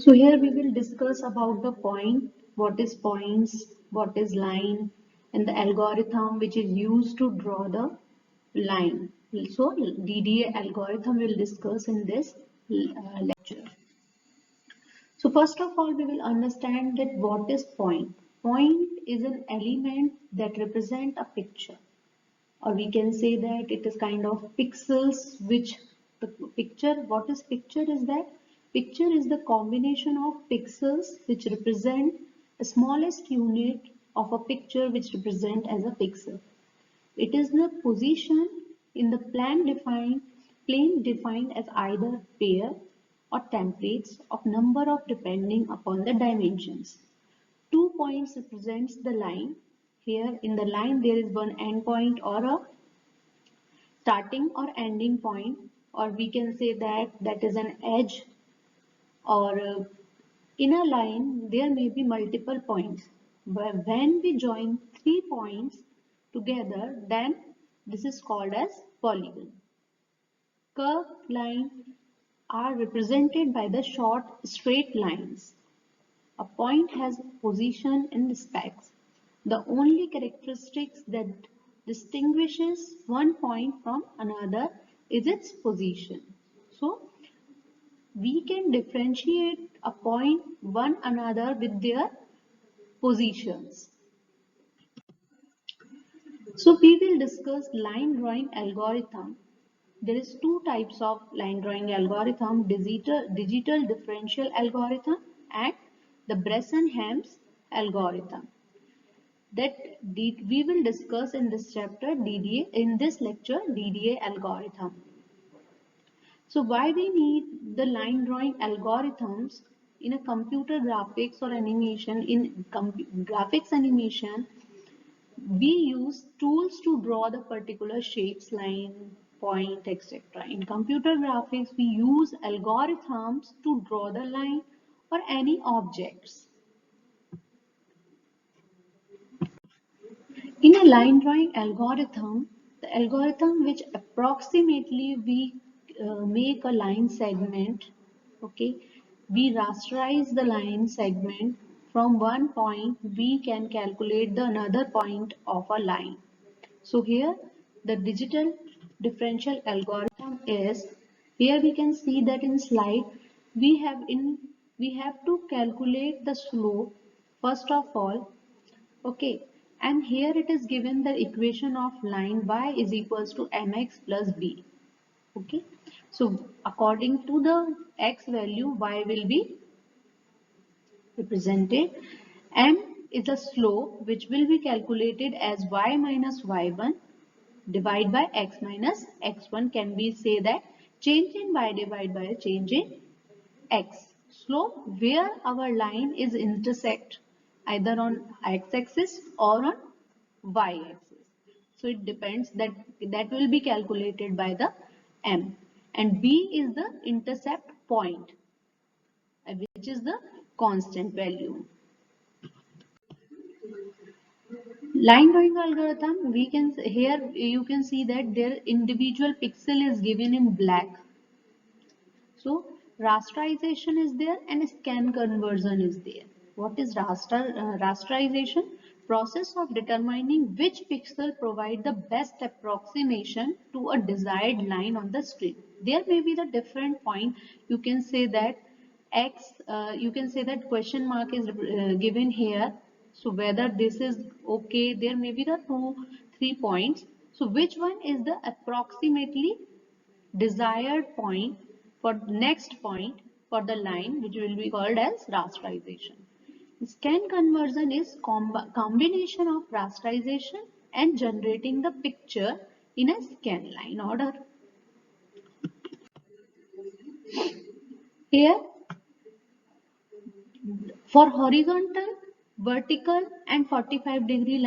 So here we will discuss about the point, what is points, what is line, and the algorithm which is used to draw the line. So DDA algorithm will discuss in this lecture. So first of all, we will understand that what is point. Point is an element that represent a picture, or we can say that it is kind of pixels which the picture. What is picture is that picture is the combination of pixels which represent the smallest unit of a picture which represent as a pixel. It is the position in the plane defined as either pair or templates of number of depending upon the dimensions. 2 points represents the line. Here in the line there is one endpoint or a starting or ending point, or we can say that that is an edge, or in a line there may be multiple points, but when we join 3 points together, then this is called as polygon. Curved lines are represented by the short straight lines. A point has position in specs. The only characteristics that distinguishes one point from another is its position. So we can differentiate a point one another with their positions. So we will discuss line drawing algorithm. There is two types of line drawing algorithm: digital differential algorithm and the Bresson-Hames algorithm. That we will discuss in this chapter DDA, in this lecture, DDA algorithm. So why we need the line drawing algorithms in a computer graphics or animation? In graphics animation, we use tools to draw the particular shapes, line, point, etc. In computer graphics, we use algorithms to draw the line or any objects. In a line drawing algorithm, the algorithm which approximately we make a line segment, okay, we rasterize the line segment. From one point, we can calculate the another point of a line. So here the digital differential algorithm is, here we can see that in slide we have to calculate the slope first of all. Okay, and here it is given the equation of line y is equals to mx plus b. Okay, so according to the x value, y will be represented. M is the slope which will be calculated as y minus y1 divided by x minus x1. Can we say that change in y divided by change in x. Slope where our line is intersect either on x-axis or on y-axis. So it depends, that will be calculated by the m, and b is the intercept point, which is the constant value. Line drawing algorithm, we can here you can see that their individual pixel is given in black. So rasterization is there and scan conversion is there. What is rasterization? Process of determining which pixel provide the best approximation to a desired line on the screen. There may be the different point. You can say that x. You can say that question mark is given here. So whether this is okay, there may be the 2-3 points. So which one is the approximately desired point for next point for the line, which will be called as rasterization. Scan conversion is combination of rasterization and generating the picture in a scan line order. Here for horizontal, vertical and 45-degree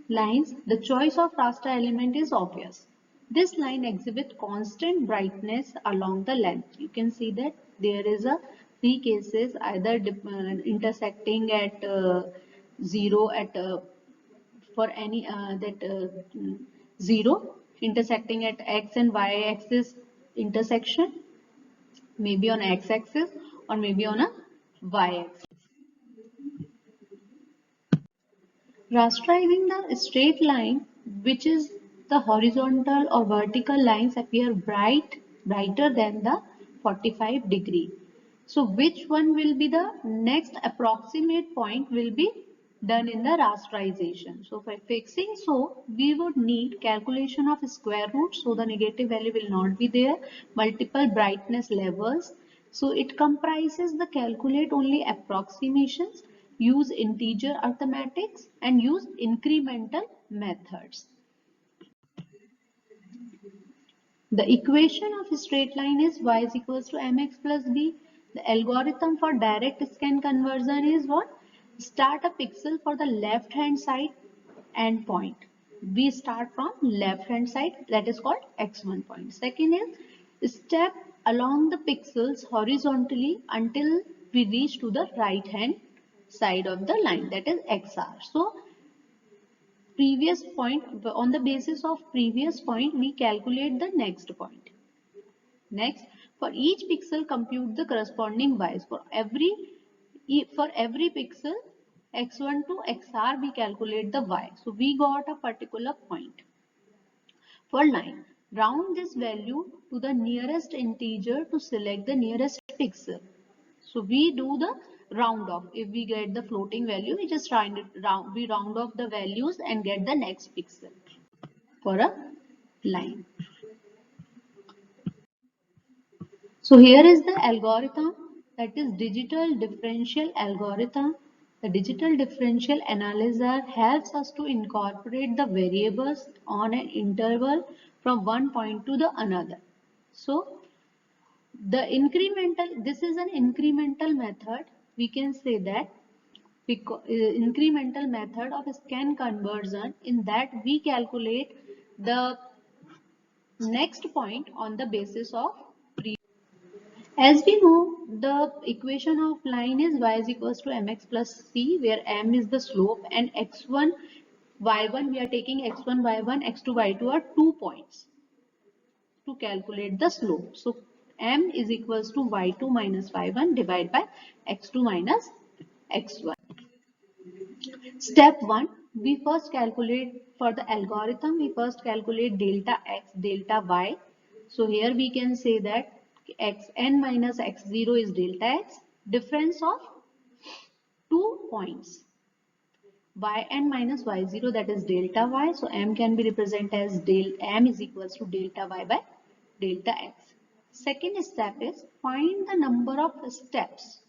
lines, the choice of raster element is obvious. This line exhibits constant brightness along the length. You can see that there is a three cases, either intersecting at 0 at for any 0, intersecting at x and y axis intersection, maybe on x-axis, or maybe on a y-axis. Rasterizing the straight line, which is the horizontal or vertical lines appear brighter than the 45 degree. So which one will be the next approximate point will be done in the rasterization. So for fixing, so we would need calculation of square root, so the negative value will not be there, multiple brightness levels. So it comprises the calculate only approximations, use integer arithmetics and use incremental methods. The equation of a straight line is y is equals to mx plus b. The algorithm for direct scan conversion is what? Start a pixel for the left hand side and point. We start from left hand side, that is called x1 point. Second is step along the pixels horizontally until we reach to the right hand side of the line, that is xr. So previous point, on the basis of previous point we calculate the next point. Next, for each pixel compute the corresponding y's. For every pixel x1 to xr we calculate the y. So we got a particular point. For line, round this value to the nearest integer to select the nearest pixel. So we do the round off. If we get the floating value, we just we round off the values and get the next pixel for a line. So here is the algorithm, that is digital differential algorithm. The digital differential analyzer helps us to incorporate the variables on an interval from one point to the another. So this is an incremental method. We can say that incremental method of scan conversion, in that we calculate the next point on the basis of previous. As we know, the equation of line is y is equals to mx plus c, where m is the slope and x1 y1, we are taking x1 y1 x2 y2 are 2 points to calculate the slope. So m is equals to y2 minus y1 divided by x2 minus x1. Step 1, we first calculate for the algorithm, we first calculate delta x, delta y. So here we can say that xn minus x0 is delta x, difference of 2 points. Yn minus y0, that is delta y. So m can be represented as m is equals to delta y by delta x. Second step is find the number of steps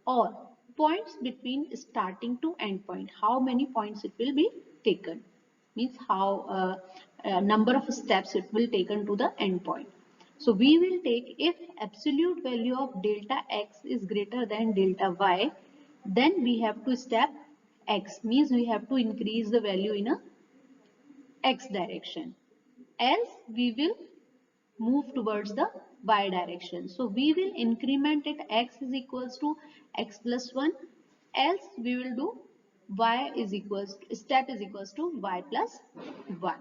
or points between starting to end point. How many points it will be taken, means how number of steps it will taken to the end point. So we will take, if absolute value of delta x is greater than delta y, then we have to step x, means we have to increase the value in a x direction, else we will move towards the y direction. So we will increment it x is equals to x plus 1, else we will do y is equals step is equals to y plus 1.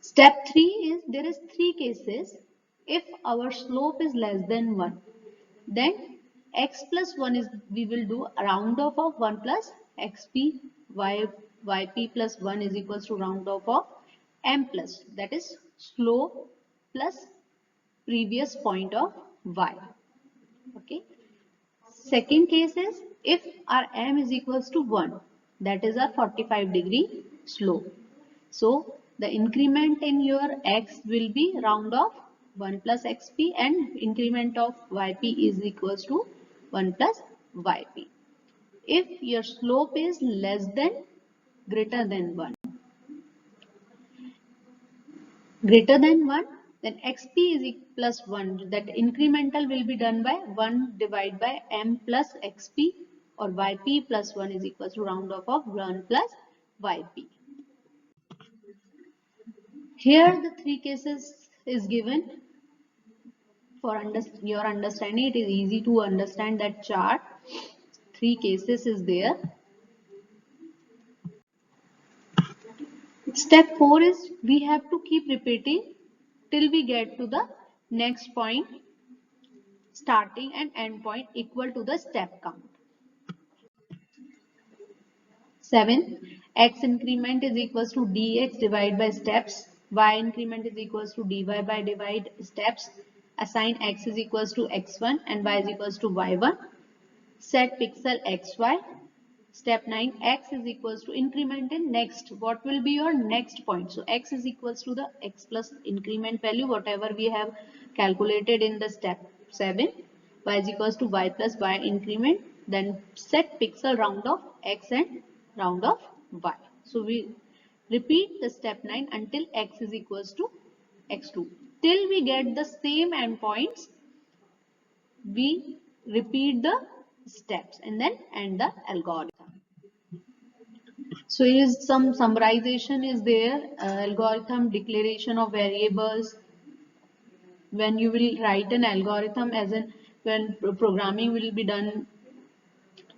Step 3 is, there is 3 cases. If our slope is less than 1, then x plus 1 is, we will do a round off of 1 plus xp, yp plus 1 is equals to round off of m plus, that is slope plus previous point of y. Okay. Second case is, if our m is equals to 1, that is our 45-degree slope. So the increment in your x will be round of 1 plus xp and increment of yp is equals to 1 plus yp. If your slope is less than greater than 1, then xp is plus 1, that incremental will be done by 1 divided by m plus xp, or yp plus 1 is equals to round off of 1 plus yp. Here the 3 cases is given for your understanding. It is easy to understand that chart. 3 cases is there. Step 4 is, we have to keep repeating till we get to the next point. starting and end point equal to the step count. 7. X increment is equals to dx divided by steps. Y increment is equals to dy by divide steps. Assign x is equals to x1 and y is equals to y1. Set pixel xy. Step 9, x is equals to increment in next. What will be your next point? So x is equals to the x plus increment value, whatever we have calculated in the step 7. Y is equals to y plus y increment. Then set pixel round of x and round of y. So we repeat the step 9 until x is equals to x2. Till we get the same endpoints, we repeat the steps and then end the algorithm. So is some summarization is there, algorithm, declaration of variables. When you will write an algorithm, as in when programming will be done,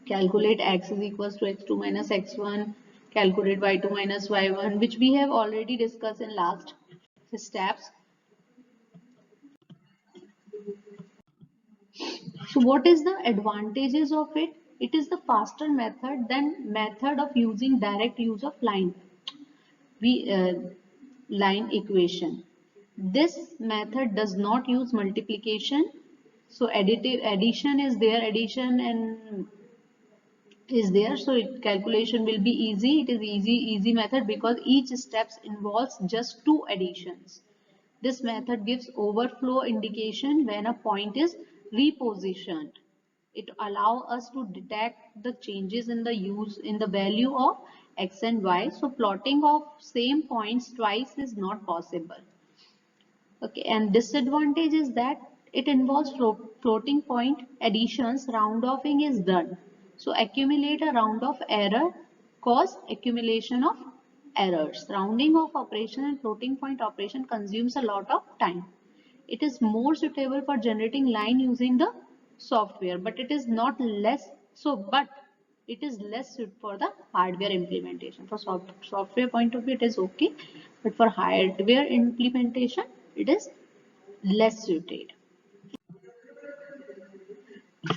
calculate x is equals to x2 minus x1, calculate y2 minus y1, which we have already discussed in last steps. So what is the advantages of it? It is the faster method than method of using direct use of line equation. This method does not use multiplication. So addition is there, addition and is there. So calculation will be easy. It is easy method because each steps involves just 2 additions. This method gives overflow indication when a point is repositioned. It allows us to detect the changes in the value of x and y. So plotting of same points twice is not possible. Okay, and disadvantage is that it involves floating point additions. Round offing is done. So accumulate a round of error cause accumulation of errors. Rounding off operation and floating point operation consumes a lot of time. It is more suitable for generating line using the software, but it is not less so, but it is less suited for the hardware implementation. For software point of view, it is okay, but for hardware implementation, it is less suited.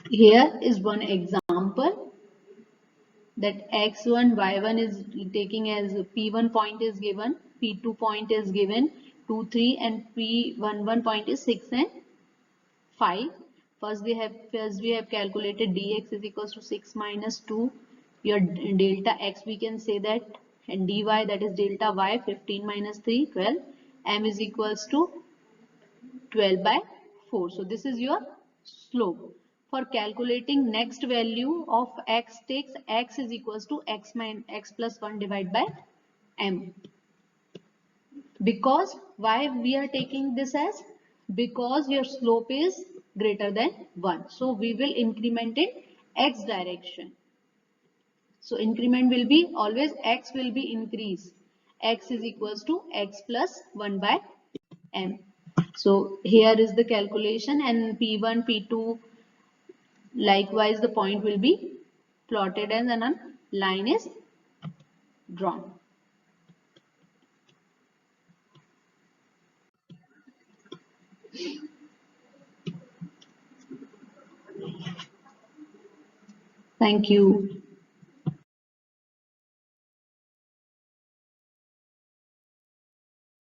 Here is one example that x1, y1 is taking as p1 point is given, p2 point is given, 2, 3 and p11 point is 6 and 5. First we have calculated dx is equals to 6 minus 2. Your delta x we can say that, and dy, that is delta y, 15 minus 3, 12. M is equals to 12 by 4. So this is your slope. For calculating next value of x, takes x is equals to x minus x plus 1 divided by m. Because why we are taking this as? Because your slope is greater than 1. So we will increment in x direction. So increment will be always x will be increase. X is equals to x plus 1 by m. So here is the calculation, and P1, P2, likewise the point will be plotted as a line is drawn. Thank you.